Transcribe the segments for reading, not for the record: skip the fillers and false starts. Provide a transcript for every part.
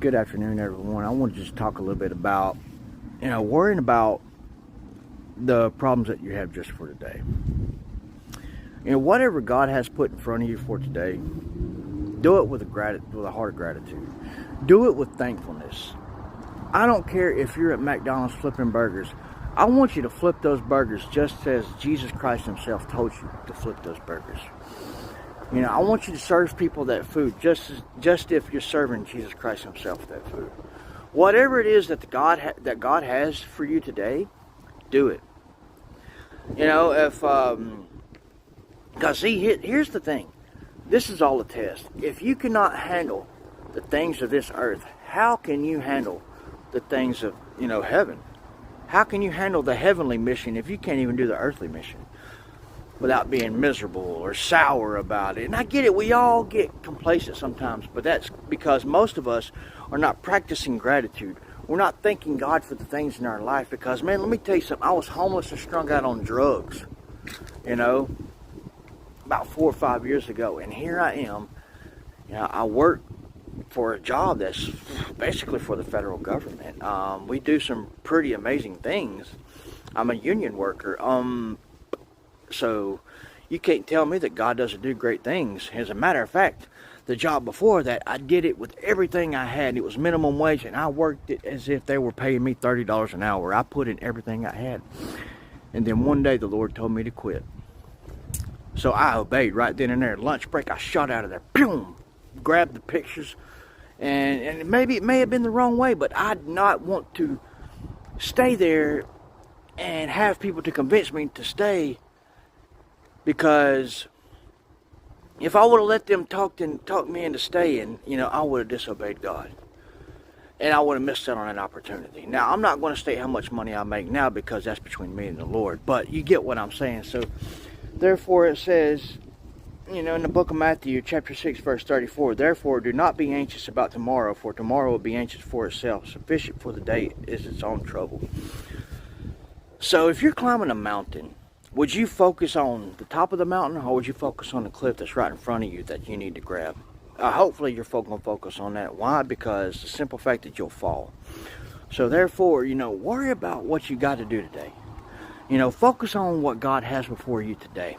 Good afternoon, everyone. I want to just talk a little bit about, worrying about the problems that you have just for today. Whatever God has put in front of you for today, do it with a heart of gratitude. Do it with thankfulness. I don't care if you're at McDonald's flipping burgers. I want you to flip those burgers just as Jesus Christ himself told you to flip those burgers. I want you to serve people that food just if you're serving Jesus Christ himself that food. Whatever it is that God has for you today, do it. Here's the thing. This is all a test. If you cannot handle the things of this earth, how can you handle the things of, heaven? How can you handle the heavenly mission if you can't even do the earthly mission without being miserable or sour about it? And I get it, we all get complacent sometimes, but that's because most of us are not practicing gratitude. We're not thanking God for the things in our life because, man, let me tell you something. I was homeless and strung out on drugs, about 4 or 5 years ago. And here I am. I work for a job that's basically for the federal government. We do some pretty amazing things. I'm a union worker. So you can't tell me that God doesn't do great things. As a matter of fact, the job before that, I did it with everything I had. It was minimum wage, and I worked it as if they were paying me $30 an hour. I put in everything I had. And then one day the Lord told me to quit. So I obeyed right then and there. Lunch break, I shot out of there. Boom! Grabbed the pictures. And maybe it may have been the wrong way, but I did not want to stay there and have people to convince me to stay. Because if I would have let them talk me into staying, I would have disobeyed God. And I would have missed out on that opportunity. Now, I'm not going to state how much money I make now because that's between me and the Lord. But you get what I'm saying. So, therefore, it says, in the book of Matthew, chapter 6, verse 34, "Therefore, do not be anxious about tomorrow, for tomorrow will be anxious for itself. Sufficient for the day is its own trouble." So, if you're climbing a mountain, would you focus on the top of the mountain, or would you focus on the cliff that's right in front of you that you need to grab? Hopefully you're going to focus on that. Why? Because the simple fact that you'll fall. So therefore, worry about what you got to do today. Focus on what God has before you today.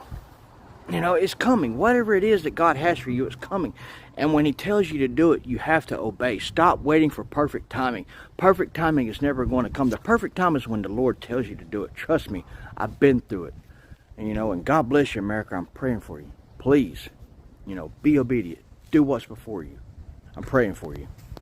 It's coming. Whatever it is that God has for you, it's coming. And when he tells you to do it, you have to obey. Stop waiting for perfect timing. Perfect timing is never going to come. The perfect time is when the Lord tells you to do it. Trust me, I've been through it. And God bless you, America. I'm praying for you. Please, be obedient. Do what's before you. I'm praying for you.